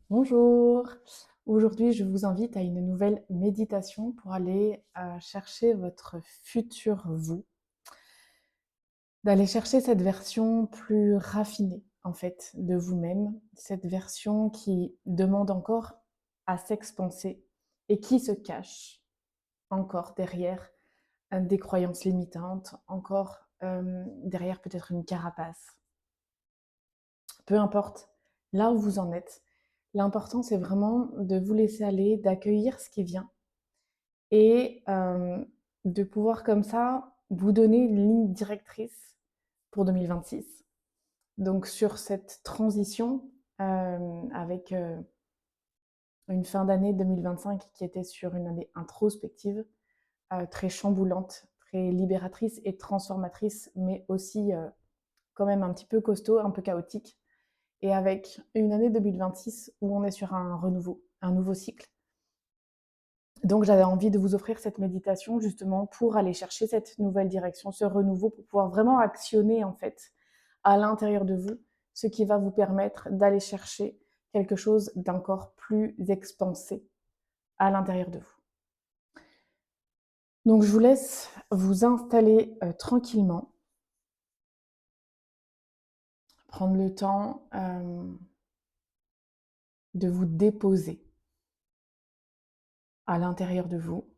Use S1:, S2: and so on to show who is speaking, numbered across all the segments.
S1: Bonjour. Aujourd'hui, je vous invite à une nouvelle méditation pour aller chercher votre futur vous, d'aller chercher cette version plus raffinée en fait de vous-même, cette version qui demande encore à s'expanser et qui se cache encore derrière des croyances limitantes, encore derrière peut-être une carapace. Peu importe là où vous en êtes, l'important c'est vraiment de vous laisser aller, d'accueillir ce qui vient et de pouvoir comme ça vous donner une ligne directrice pour 2026. Donc sur cette transition avec une fin d'année 2025 qui était sur une année introspective, très chamboulante, très libératrice et transformatrice, mais aussi quand même un petit peu costaud, un peu chaotique, et avec une année 2026 où on est sur un renouveau, un nouveau cycle. Donc j'avais envie de vous offrir cette méditation justement pour aller chercher cette nouvelle direction, ce renouveau, pour pouvoir vraiment actionner en fait à l'intérieur de vous ce qui va vous permettre d'aller chercher quelque chose d'encore plus expansé à l'intérieur de vous. Donc je vous laisse vous installer tranquillement, prendre le temps de vous déposer à l'intérieur de vous,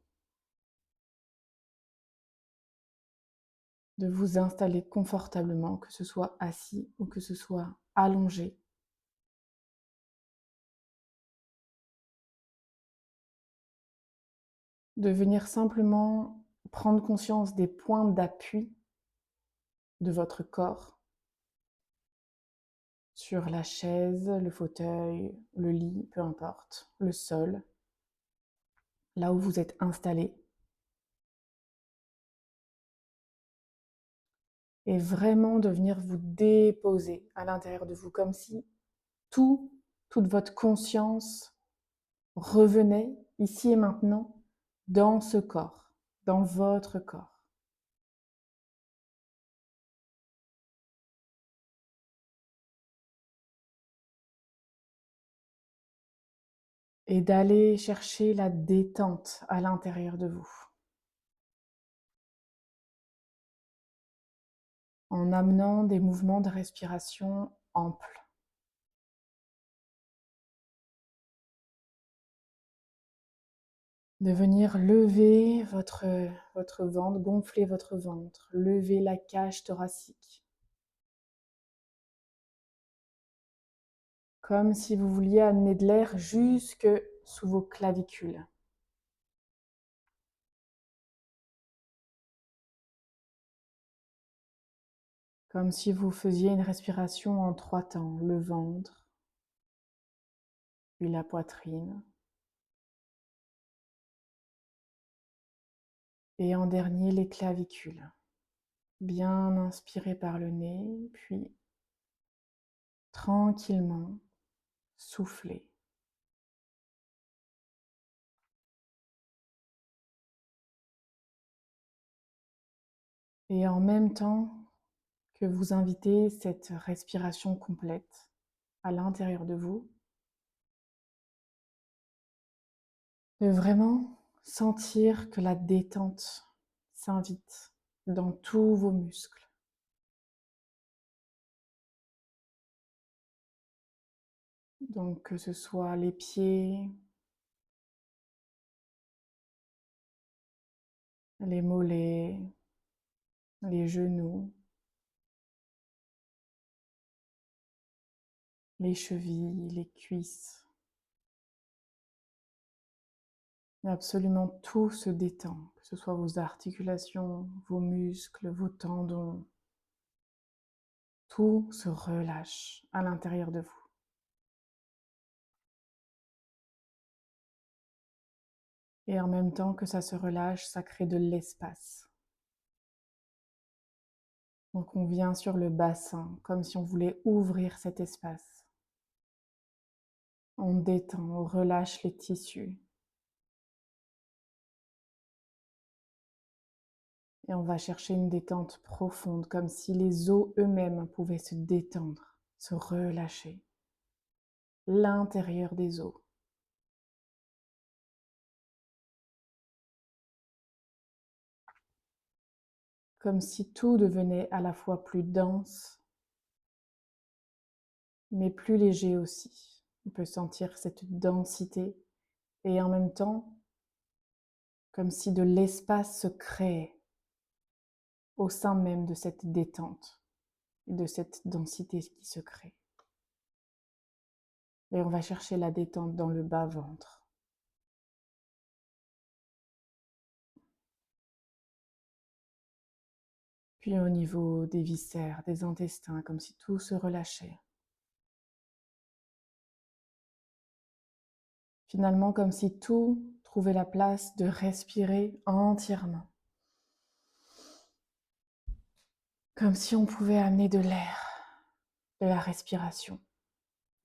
S1: de vous installer confortablement, que ce soit assis ou que ce soit allongé. De venir simplement prendre conscience des points d'appui de votre corps sur la chaise, le fauteuil, le lit, peu importe, le sol, là où vous êtes installé. Et vraiment de venir vous déposer à l'intérieur de vous, comme si toute votre conscience revenait ici et maintenant dans ce corps, dans votre corps. Et d'aller chercher la détente à l'intérieur de vous, en amenant des mouvements de respiration amples. De venir lever votre ventre, gonfler votre ventre, lever la cage thoracique. Comme si vous vouliez amener de l'air jusque sous vos clavicules. Comme si vous faisiez une respiration en 3 temps. Le ventre, puis la poitrine. Et en dernier, les clavicules. Bien inspirer par le nez, puis tranquillement souffler. Et en même temps que vous invitez cette respiration complète à l'intérieur de vous, de vraiment sentir que la détente s'invite dans tous vos muscles. Donc que ce soit les pieds, les mollets, les genoux, les chevilles, les cuisses. Et absolument tout se détend, que ce soit vos articulations, vos muscles, vos tendons. Tout se relâche à l'intérieur de vous. Et en même temps que ça se relâche, ça crée de l'espace. Donc on vient sur le bassin, comme si on voulait ouvrir cet espace. On détend, on relâche les tissus. Et on va chercher une détente profonde, comme si les os eux-mêmes pouvaient se détendre, se relâcher. l'intérieur des os. Comme si tout devenait à la fois plus dense, mais plus léger aussi. On peut sentir cette densité et en même temps, comme si de l'espace se créait au sein même de cette détente et de cette densité qui se crée. Et on va chercher la détente dans le bas-ventre. Puis au niveau des viscères, des intestins, comme si tout se relâchait. Finalement, comme si tout trouvait la place de respirer entièrement. Comme si on pouvait amener de l'air, de la respiration,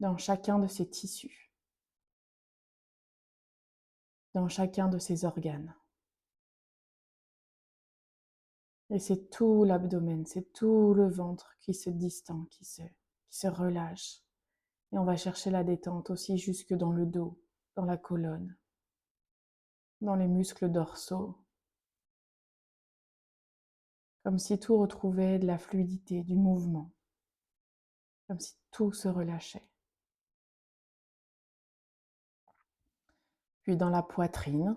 S1: dans chacun de ces tissus, dans chacun de ces organes. Et c'est tout l'abdomen, c'est tout le ventre qui se distend, qui se relâche. Et on va chercher la détente aussi jusque dans le dos, dans la colonne, dans les muscles dorsaux. Comme si tout retrouvait de la fluidité, du mouvement. Comme si tout se relâchait. Puis dans la poitrine.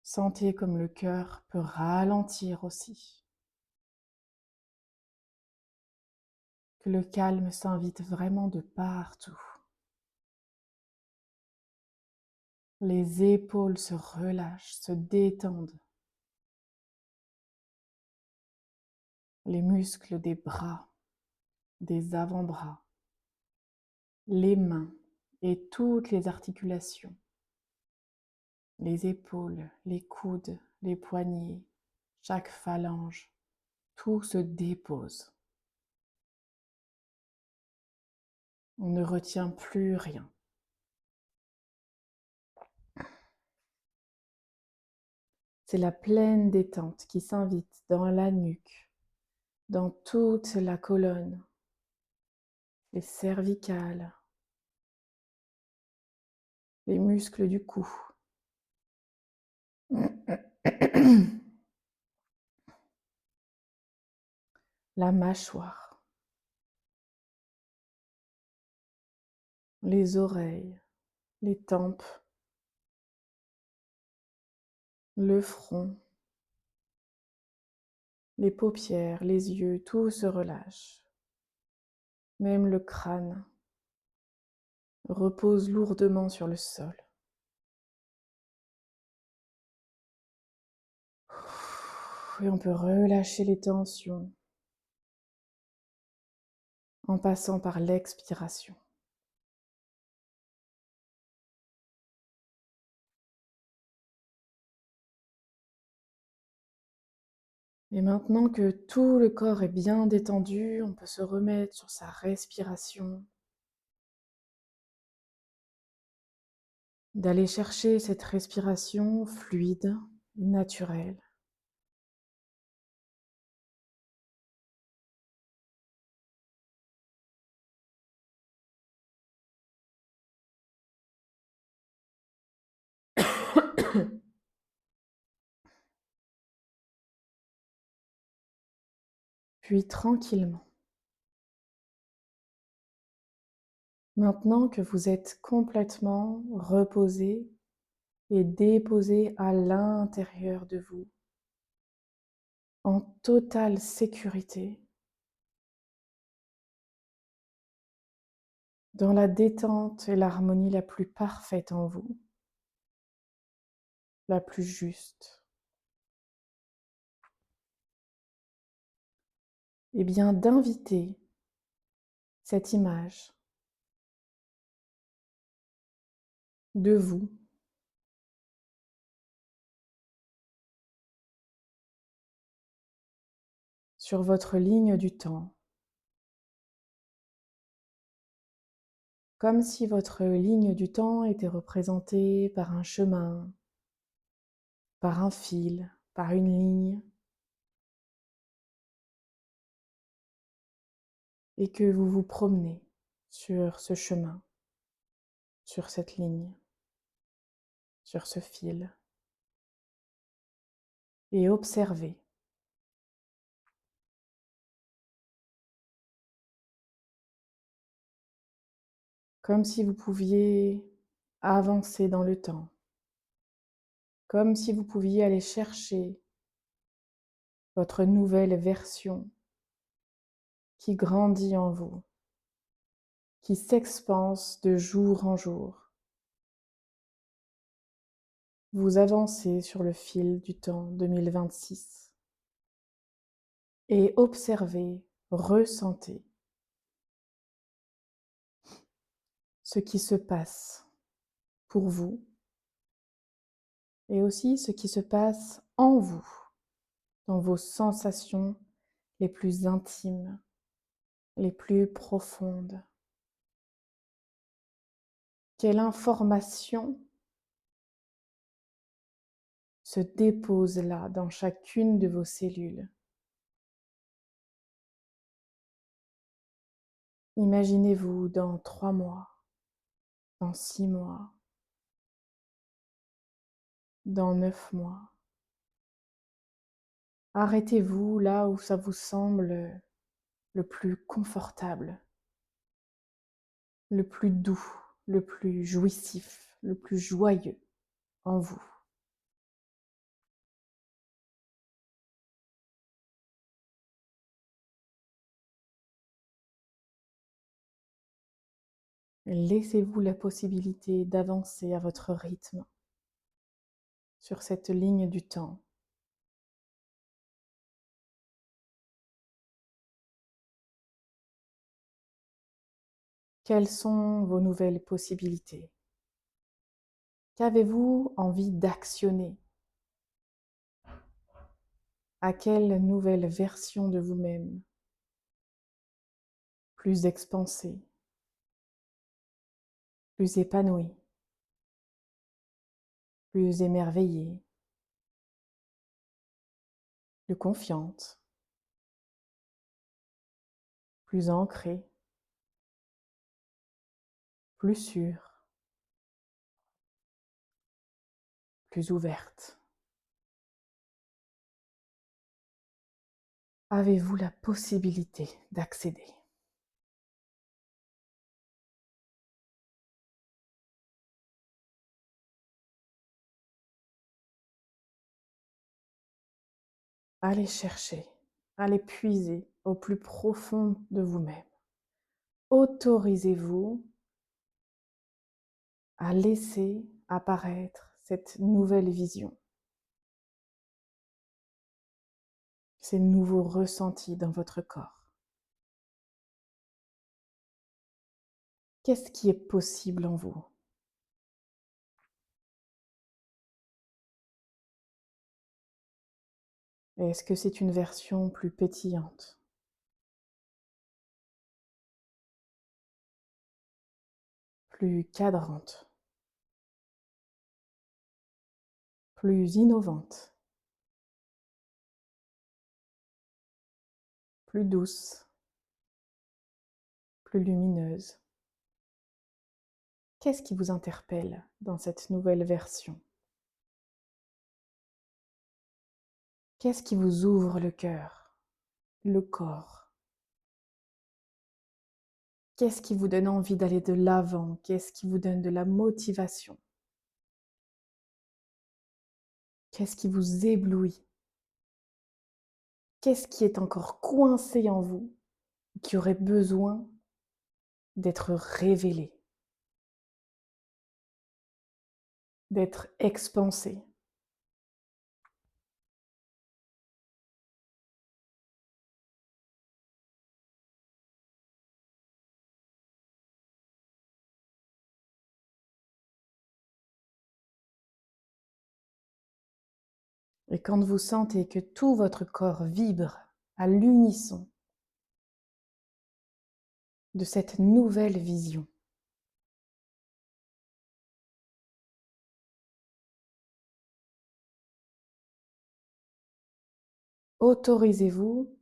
S1: Sentez comme le cœur peut ralentir aussi. Que le calme s'invite vraiment de partout. Les épaules se relâchent, se détendent. Les muscles des bras, des avant-bras, les mains et toutes les articulations. Les épaules, les coudes, les poignets, chaque phalange, tout se dépose. On ne retient plus rien. C'est la pleine détente qui s'invite dans la nuque, dans toute la colonne, les cervicales, les muscles du cou. La mâchoire, les oreilles, les tempes, le front, les paupières, les yeux, tout se relâche. Même le crâne repose lourdement sur le sol. Et on peut relâcher les tensions en passant par l'expiration. Et maintenant que tout le corps est bien détendu, on peut se remettre sur sa respiration, d'aller chercher cette respiration fluide, naturelle. Puis tranquillement, maintenant que vous êtes complètement reposé et déposé à l'intérieur de vous, en totale sécurité, dans la détente et l'harmonie la plus parfaite en vous, la plus juste, et bien d'inviter cette image de vous sur votre ligne du temps, comme si votre ligne du temps était représentée par un chemin par un fil, par une ligne, et que vous vous promenez sur ce chemin, sur cette ligne, sur ce fil, et observez comme si vous pouviez avancer dans le temps, comme si vous pouviez aller chercher votre nouvelle version qui grandit en vous, qui s'expanse de jour en jour. Vous avancez sur le fil du temps 2026 et observez, ressentez ce qui se passe pour vous et aussi ce qui se passe en vous, dans vos sensations les plus intimes, les plus profondes. Quelle information se dépose là dans chacune de vos cellules? Imaginez-vous dans 3 mois, dans 6 mois, dans 9 mois. Arrêtez-vous là où ça vous semble le plus confortable, le plus doux, le plus jouissif, le plus joyeux en vous. Laissez-vous la possibilité d'avancer à votre rythme sur cette ligne du temps. Quelles sont vos nouvelles possibilités? Qu'avez-vous envie d'actionner? À quelle nouvelle version de vous-même? Plus expansée, plus épanouie, plus émerveillée, plus confiante, plus ancrée, plus sûre, plus ouverte. Avez-vous la possibilité d'accéder? Allez chercher, allez puiser au plus profond de vous-même. Autorisez-vous à laisser apparaître cette nouvelle vision, ces nouveaux ressentis dans votre corps. Qu'est-ce qui est possible en vous? Est-ce que c'est une version plus pétillante, plus cadrante, plus innovante, plus douce, plus lumineuse? Qu'est-ce qui vous interpelle dans cette nouvelle version? Qu'est-ce qui vous ouvre le cœur, le corps? Qu'est-ce qui vous donne envie d'aller de l'avant? Qu'est-ce qui vous donne de la motivation? Qu'est-ce qui vous éblouit? Qu'est-ce qui est encore coincé en vous, qui aurait besoin d'être révélé, d'être expansé? Et quand vous sentez que tout votre corps vibre à l'unisson de cette nouvelle vision, Autorisez-vous,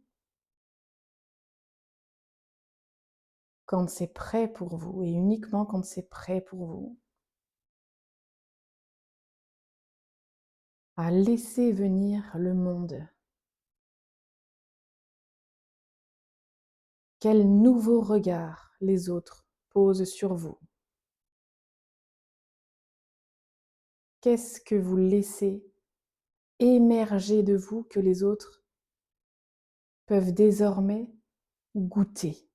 S1: quand c'est prêt pour vous, et uniquement quand c'est prêt pour vous, à laisser venir le monde. Quel nouveau regard les autres posent sur vous? Qu'est-ce que vous laissez émerger de vous que les autres peuvent désormais goûter?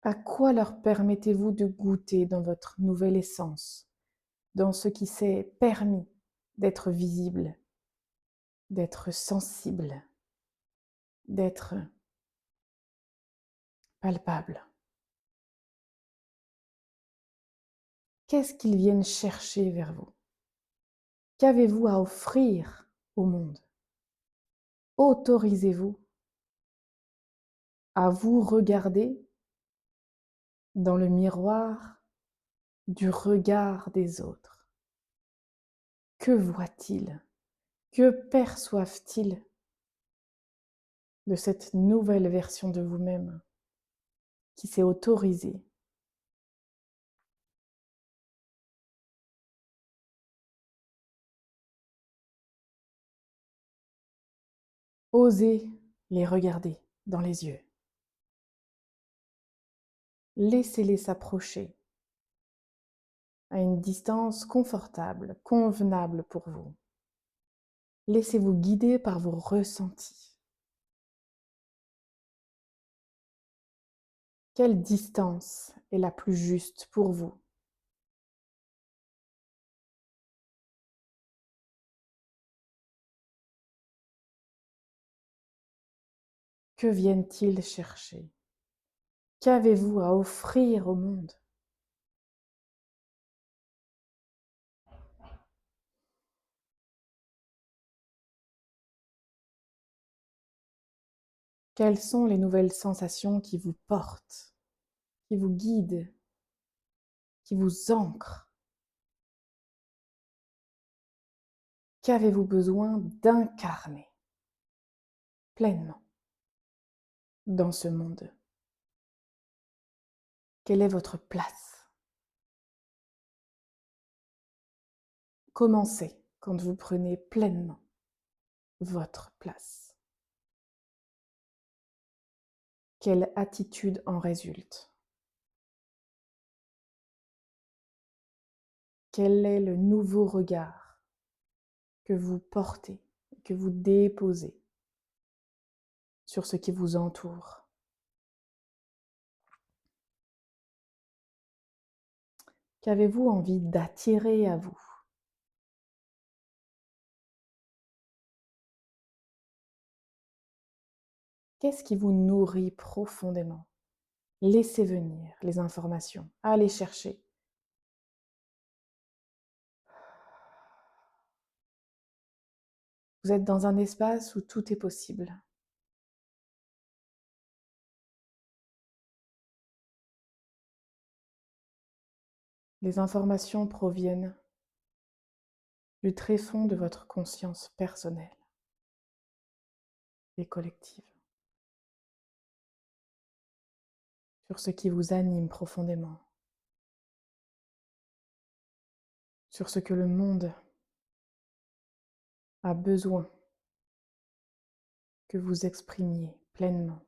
S1: À quoi leur permettez-vous de goûter dans votre nouvelle essence, dans ce qui s'est permis d'être visible, d'être sensible, d'être palpable? Qu'est-ce qu'ils viennent chercher vers vous? Qu'avez-vous à offrir au monde? Autorisez-vous à vous regarder dans le miroir du regard des autres. Que voient-ils? Que perçoivent-ils de cette nouvelle version de vous-même qui s'est autorisée? Osez les regarder dans les yeux. Laissez-les s'approcher à une distance confortable, convenable pour vous. Laissez-vous guider par vos ressentis. Quelle distance est la plus juste pour vous? Que viennent-ils chercher? Qu'avez-vous à offrir au monde? Quelles sont les nouvelles sensations qui vous portent, qui vous guident, qui vous ancrent? Qu'avez-vous besoin d'incarner pleinement dans ce monde? Quelle est votre place? Commencez quand vous prenez pleinement votre place. Quelle attitude en résulte? Quel est le nouveau regard que vous portez, que vous déposez sur ce qui vous entoure? Qu'avez-vous envie d'attirer à vous? Qu'est-ce qui vous nourrit profondément? Laissez venir les informations, allez chercher. Vous êtes dans un espace où tout est possible. Les informations proviennent du tréfonds de votre conscience personnelle et collective, sur ce qui vous anime profondément, sur ce que le monde a besoin que vous exprimiez pleinement.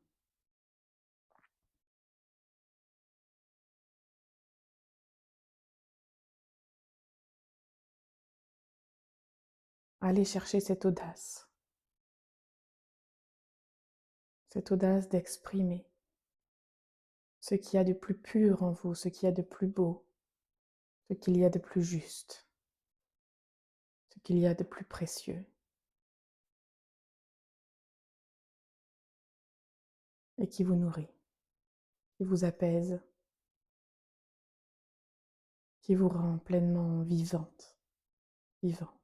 S1: Allez chercher cette audace d'exprimer ce qu'il y a de plus pur en vous, ce qu'il y a de plus beau, ce qu'il y a de plus juste, ce qu'il y a de plus précieux, et qui vous nourrit, qui vous apaise, qui vous rend pleinement vivante, vivant,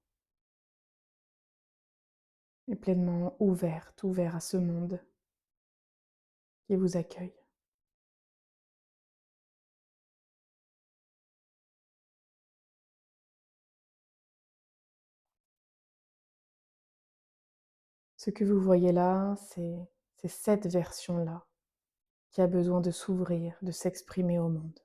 S1: et pleinement ouverte, ouvert à ce monde qui vous accueille. Ce que vous voyez là, c'est cette version-là qui a besoin de s'ouvrir, de s'exprimer au monde.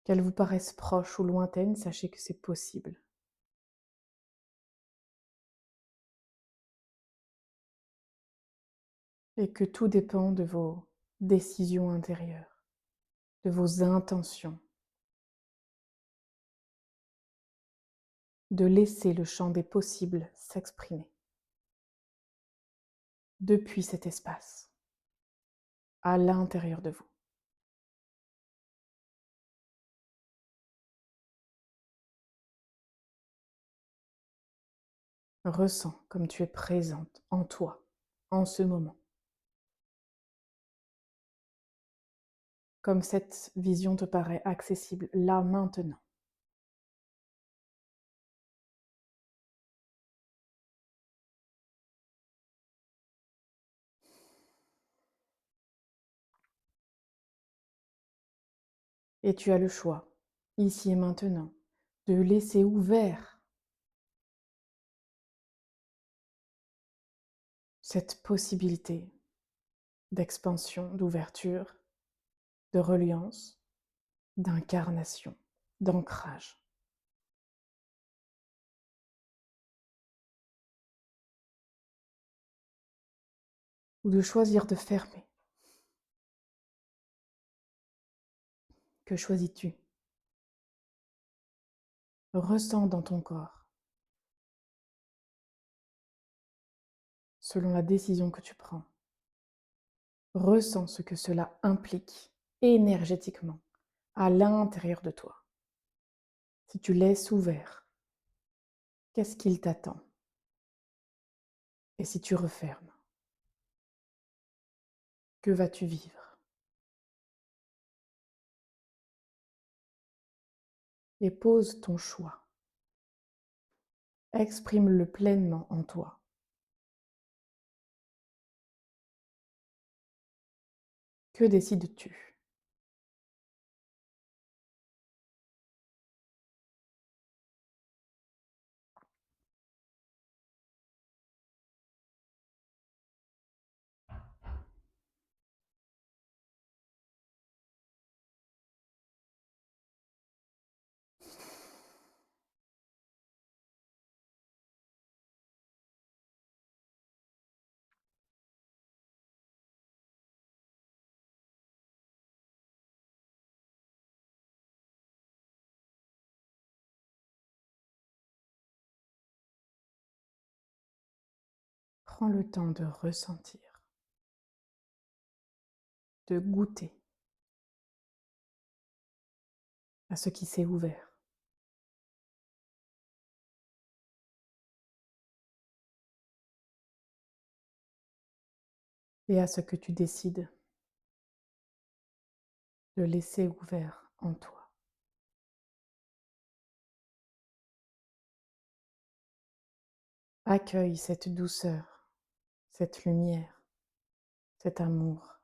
S1: Qu'elle vous paraisse proche ou lointaine, sachez que c'est possible. Et que tout dépend de vos décisions intérieures, de vos intentions, de laisser le champ des possibles s'exprimer depuis cet espace, à l'intérieur de vous. Ressens comme tu es présente en toi, en ce moment. Comme cette vision te paraît accessible là maintenant. Et tu as le choix, ici et maintenant, de laisser ouvert cette possibilité d'expansion, d'ouverture, de reliance, d'incarnation, d'ancrage. Ou de choisir de fermer. Que choisis-tu? Ressens dans ton corps, selon la décision que tu prends. Ressens ce que cela implique énergétiquement à l'intérieur de toi. Si tu laisses ouvert, qu'est-ce qu'il t'attend? Et si tu refermes, que vas-tu vivre? Et pose ton choix. Exprime-le pleinement en toi. Que décides-tu? Prends le temps de ressentir, de goûter à ce qui s'est ouvert. Et à ce que tu décides de laisser ouvert en toi. Accueille cette douceur, cette lumière, cet amour.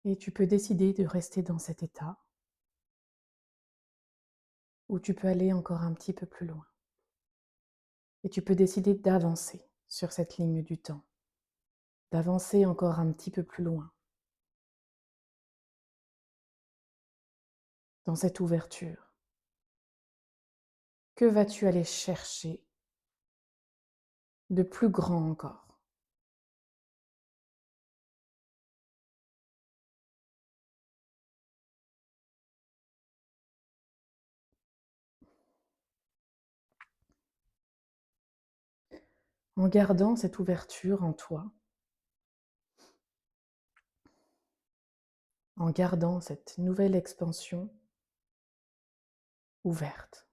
S1: Et tu peux décider de rester dans cet état ou tu peux aller encore un petit peu plus loin. Et tu peux décider d'avancer sur cette ligne du temps, d'avancer encore un petit peu plus loin dans cette ouverture. Que vas-tu aller chercher de plus grand encore? En gardant cette ouverture en toi, en gardant cette nouvelle expansion ouverte.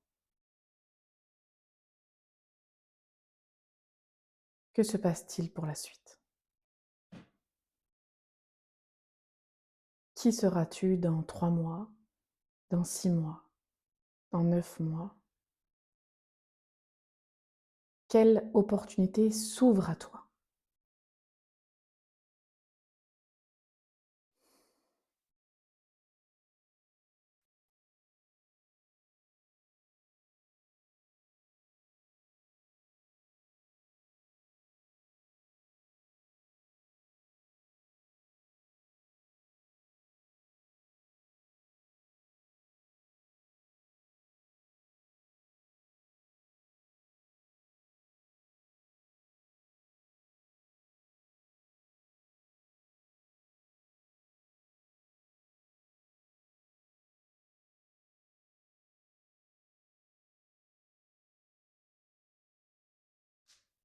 S1: Que se passe-t-il pour la suite? Qui seras-tu dans 3 mois, dans 6 mois, dans 9 mois, quelle opportunité s'ouvre à toi?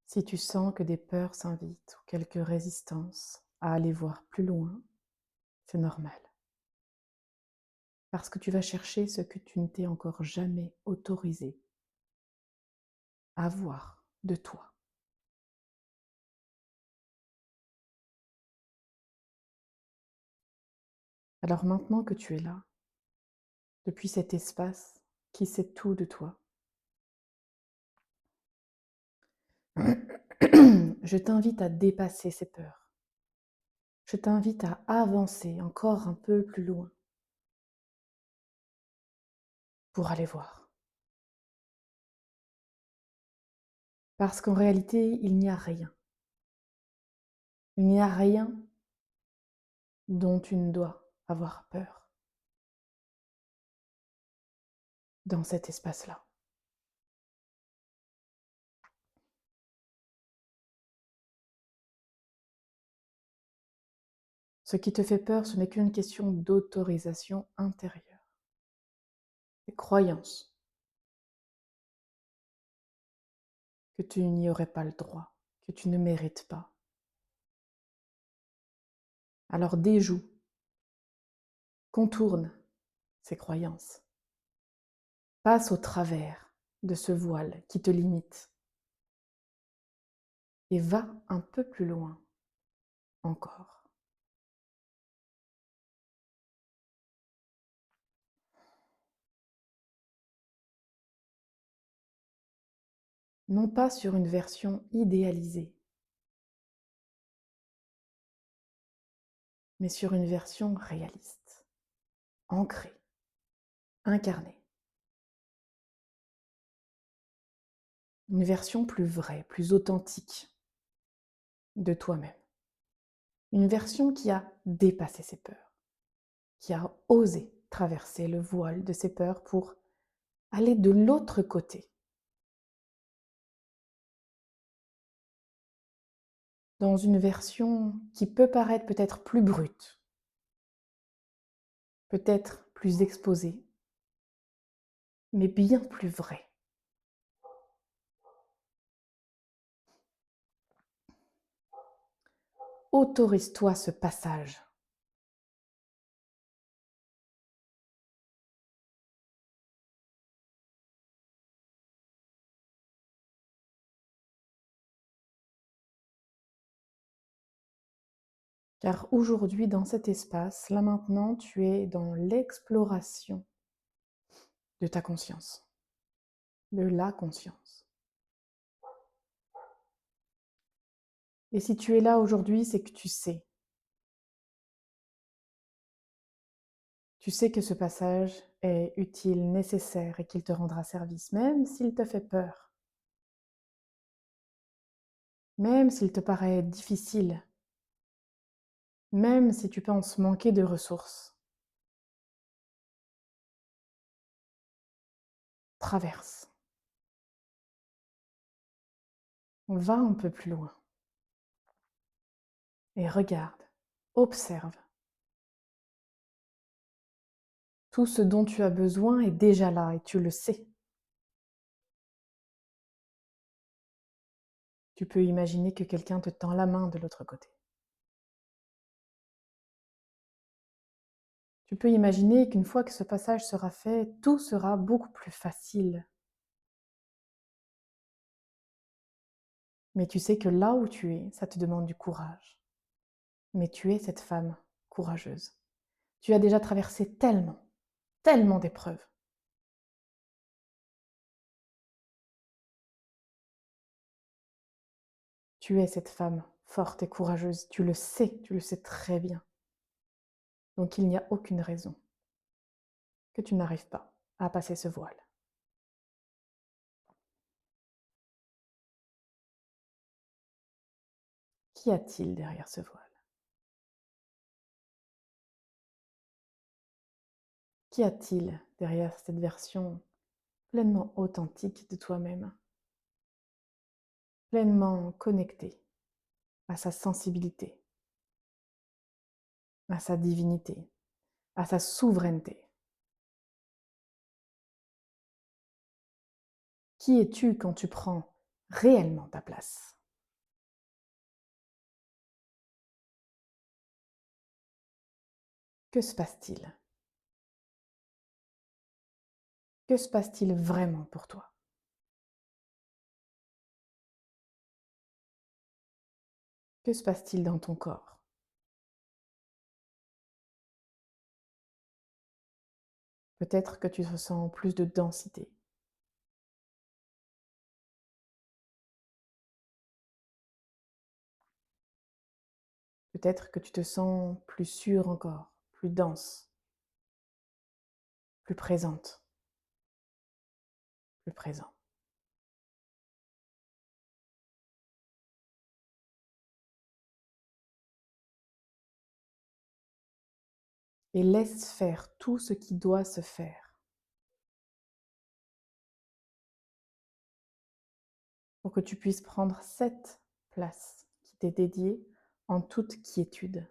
S1: Si tu sens que des peurs s'invitent ou quelques résistances à aller voir plus loin, c'est normal. Parce que tu vas chercher ce que tu ne t'es encore jamais autorisé à voir de toi. Alors maintenant que tu es là, depuis cet espace qui sait tout de toi, je t'invite à dépasser ces peurs. Je t'invite à avancer encore un peu plus loin pour aller voir. Parce qu'en réalité, il n'y a rien. Il n'y a rien dont tu ne dois avoir peur dans cet espace-là. Ce qui te fait peur, ce n'est qu'une question d'autorisation intérieure, des croyances que tu n'y aurais pas le droit, que tu ne mérites pas. Alors déjoue, contourne ces croyances, passe au travers de ce voile qui te limite et va un peu plus loin encore. Non pas sur une version idéalisée, mais sur une version réaliste, ancrée, incarnée. Une version plus vraie, plus authentique de toi-même. Une version qui a dépassé ses peurs, qui a osé traverser le voile de ses peurs pour aller de l'autre côté, dans une version qui peut paraître peut-être plus brute, peut-être plus exposée, mais bien plus vraie. Autorise-toi ce passage. Car aujourd'hui, dans cet espace, là maintenant, tu es dans l'exploration de ta conscience, de la conscience. Et si tu es là aujourd'hui, c'est que tu sais. Tu sais que ce passage est utile, nécessaire et qu'il te rendra service, même s'il te fait peur, même s'il te paraît difficile, même si tu penses manquer de ressources. Traverse. Va un peu plus loin et regarde, observe. Tout ce dont tu as besoin est déjà là et tu le sais. Tu peux imaginer que quelqu'un te tend la main de l'autre côté. Tu peux imaginer qu'une fois que ce passage sera fait, tout sera beaucoup plus facile. Mais tu sais que là où tu es, ça te demande du courage. Mais tu es cette femme courageuse. Tu as déjà traversé tellement, tellement d'épreuves. Tu es cette femme forte et courageuse. Tu le sais très bien. Donc il n'y a aucune raison que tu n'arrives pas à passer ce voile. Qu'y a-t-il derrière ce voile? Qu'y a-t-il derrière cette version pleinement authentique de toi-même, pleinement connectée à sa sensibilité, à sa divinité, à sa souveraineté? Qui es-tu quand tu prends réellement ta place? Que se passe-t-il? Que se passe-t-il vraiment pour toi? Que se passe-t-il dans ton corps? Peut-être que tu ressens plus de densité. Peut-être que tu te sens plus sûre encore, plus dense, plus présente, plus présent. Et laisse faire tout ce qui doit se faire pour que tu puisses prendre cette place qui t'est dédiée en toute quiétude.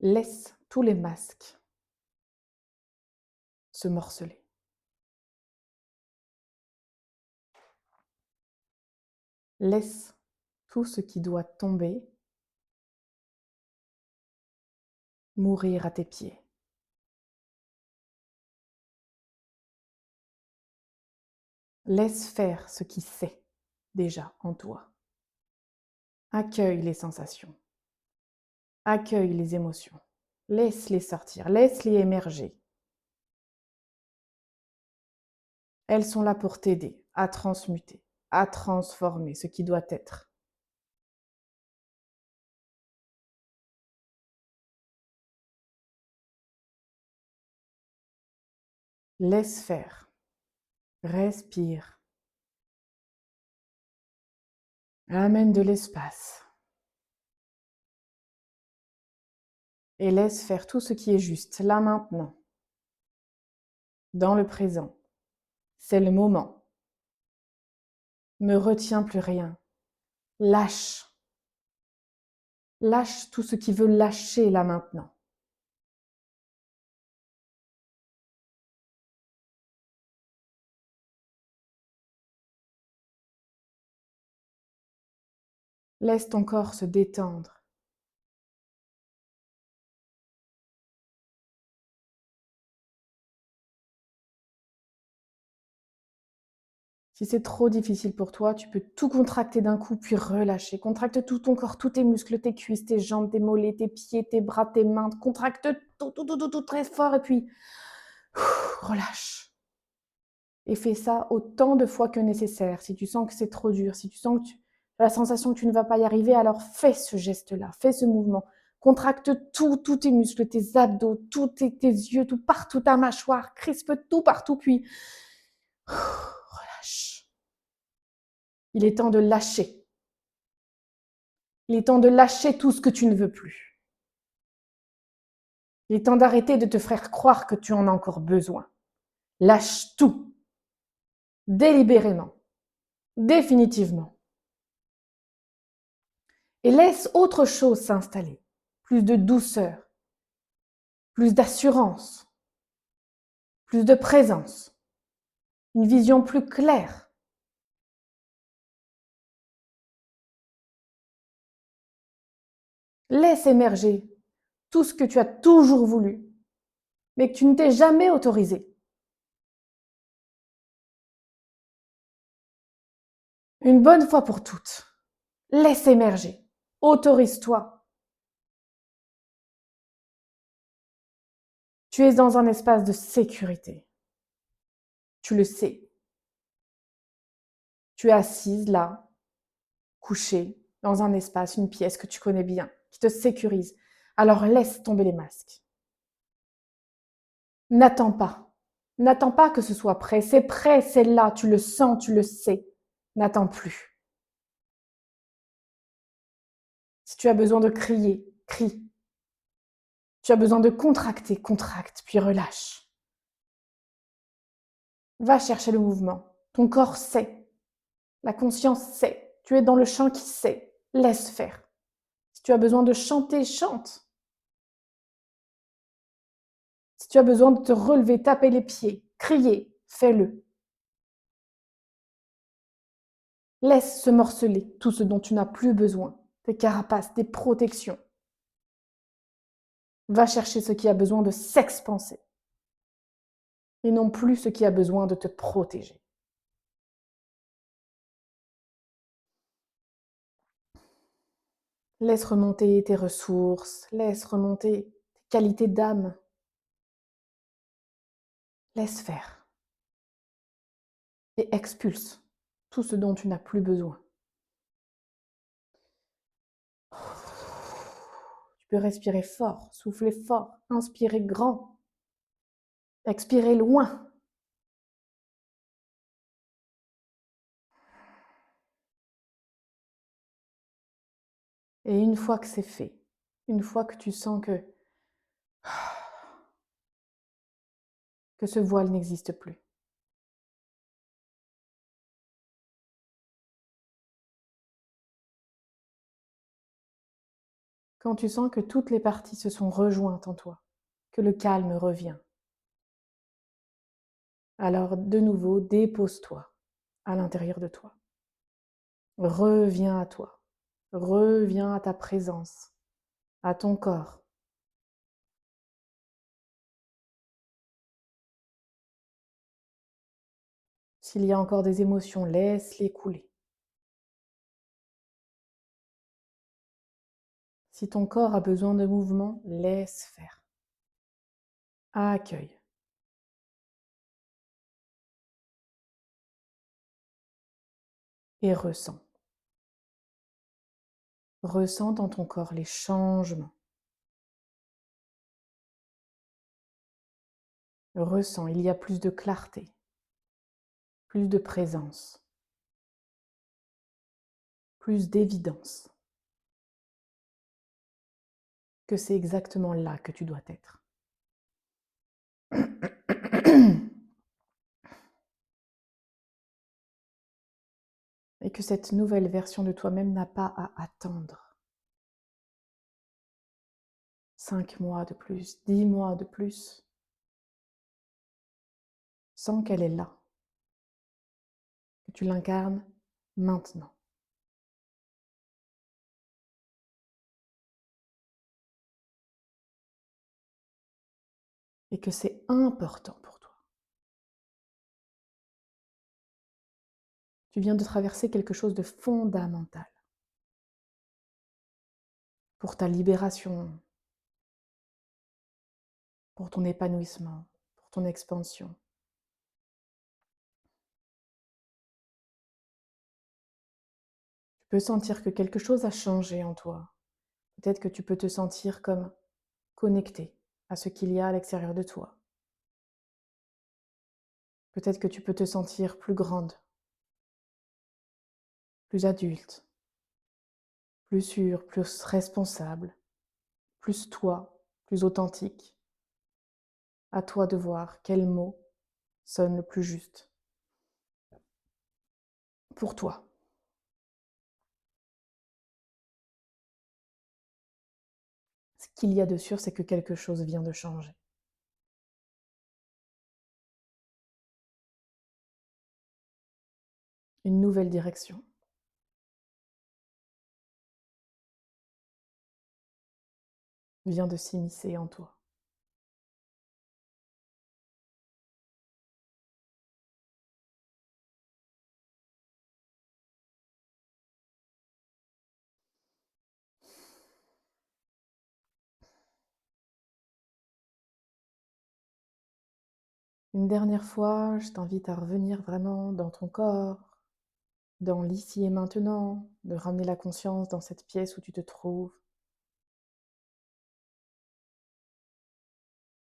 S1: Laisse tous les masques se morceler. Laisse tout ce qui doit tomber mourir à tes pieds. Laisse faire ce qui sait déjà en toi. Accueille les sensations. Accueille les émotions. Laisse-les sortir. Laisse-les émerger. Elles sont là pour t'aider à transmuter, à transformer ce qui doit être. Laisse faire. Respire. Amène de l'espace. Et laisse faire tout ce qui est juste, là maintenant, dans le présent. C'est le moment. Ne retiens plus rien. Lâche. Lâche tout ce qui veut lâcher là maintenant. Laisse ton corps se détendre. Si c'est trop difficile pour toi, tu peux tout contracter d'un coup, puis relâcher. Contracte tout ton corps, tous tes muscles, tes cuisses, tes jambes, tes mollets, tes pieds, tes bras, tes mains. Contracte tout très fort et puis relâche. Et fais ça autant de fois que nécessaire. Si tu sens que c'est trop dur, si tu sens que tu as la sensation que tu ne vas pas y arriver, alors fais ce geste-là, fais ce mouvement. Contracte tous tes muscles, tes abdos, tes yeux, tout partout, ta mâchoire, crispe tout partout, puis relâche. Il est temps de lâcher. Il est temps de lâcher tout ce que tu ne veux plus. Il est temps d'arrêter de te faire croire que tu en as encore besoin. Lâche tout. Délibérément. Définitivement. Et laisse autre chose s'installer. Plus de douceur. Plus d'assurance. Plus de présence. Une vision plus claire. Laisse émerger tout ce que tu as toujours voulu, mais que tu ne t'es jamais autorisé. Une bonne fois pour toutes, laisse émerger. Autorise-toi. Tu es dans un espace de sécurité. Tu le sais. Tu es assise là, couchée, dans un espace, une pièce que tu connais bien, qui te sécurise. Alors laisse tomber les masques. N'attends pas. N'attends pas que ce soit prêt, c'est là, tu le sens, tu le sais. N'attends plus. Si tu as besoin de crier, crie. Tu as besoin de contracter, contracte, puis relâche. Va chercher le mouvement. Ton corps sait. La conscience sait. Tu es dans le champ qui sait. Laisse faire. Si tu as besoin de chanter, chante. Si tu as besoin de te relever, taper les pieds, crier, fais-le. Laisse se morceler tout ce dont tu n'as plus besoin. Tes carapaces, tes protections. Va chercher ce qui a besoin de s'expanser. Et non plus ce qui a besoin de te protéger. Laisse remonter tes ressources, laisse remonter tes qualités d'âme. Laisse faire. Et expulse tout ce dont tu n'as plus besoin. Tu peux respirer fort, souffler fort, inspirer grand, expirer loin. Et une fois que c'est fait, une fois que tu sens que ce voile n'existe plus, quand tu sens que toutes les parties se sont rejointes en toi, que le calme revient, alors de nouveau, dépose-toi à l'intérieur de toi. Reviens à toi. Reviens à ta présence, à ton corps. S'il y a encore des émotions, laisse-les couler. Si ton corps a besoin de mouvement, laisse faire. Accueille. Et ressens. Ressens dans ton corps les changements. Ressens, il y a plus de clarté, plus de présence, plus d'évidence que c'est exactement là que tu dois être. Et que cette nouvelle version de toi-même n'a pas à attendre 5 mois de plus, 10 mois de plus, sans qu'elle est là, que tu l'incarnes maintenant. Et que c'est important pour toi. Tu viens de traverser quelque chose de fondamental pour ta libération, pour ton épanouissement, pour ton expansion. Tu peux sentir que quelque chose a changé en toi. Peut-être que tu peux te sentir comme connecté à ce qu'il y a à l'extérieur de toi. Peut-être que tu peux te sentir plus grande, plus adulte, plus sûre, plus responsable, plus toi, plus authentique. À toi de voir quel mot sonne le plus juste pour toi. Ce qu'il y a de sûr, c'est que quelque chose vient de changer. Une nouvelle direction vient de s'immiscer en toi. Une dernière fois, je t'invite à revenir vraiment dans ton corps, dans l'ici et maintenant, de ramener la conscience dans cette pièce où tu te trouves,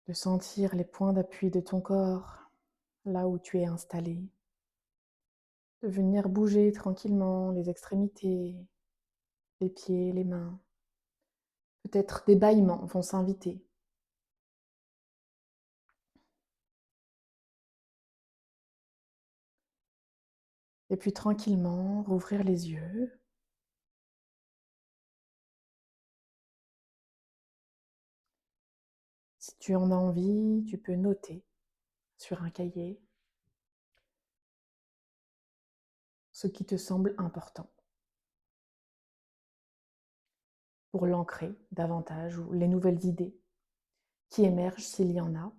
S1: de sentir les points d'appui de ton corps, là où tu es installé, de venir bouger tranquillement les extrémités, les pieds, les mains. Peut-être des bâillements vont s'inviter. Et puis tranquillement, rouvrir les yeux. Si tu en as envie, tu peux noter sur un cahier ce qui te semble important pour l'ancrer davantage ou les nouvelles idées qui émergent s'il y en a.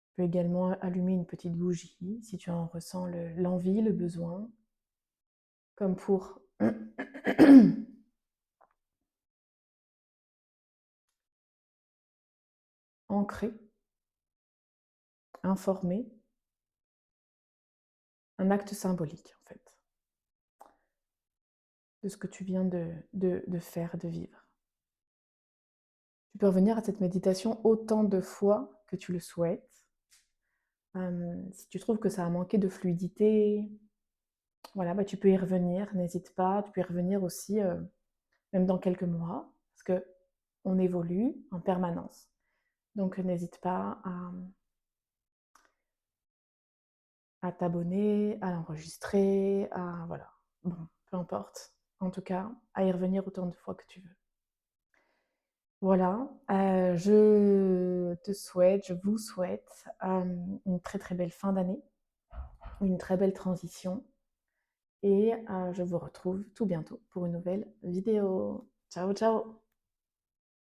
S1: Tu peux également allumer une petite bougie si tu en ressens l'envie, le besoin, comme pour ancrer, informer, un acte symbolique en fait, de ce que tu viens de faire, de vivre. Tu peux revenir à cette méditation autant de fois que tu le souhaites. Si tu trouves que ça a manqué de fluidité, voilà, bah, tu peux y revenir, n'hésite pas. Tu peux y revenir aussi, même dans quelques mois, parce qu'on évolue en permanence. Donc n'hésite pas à t'abonner, à l'enregistrer, à voilà, bon, peu importe. En tout cas, à y revenir autant de fois que tu veux. Voilà, je te souhaite, je vous souhaite, une très, très belle fin d'année, une très belle transition et je vous retrouve tout bientôt pour une nouvelle vidéo. Ciao, ciao!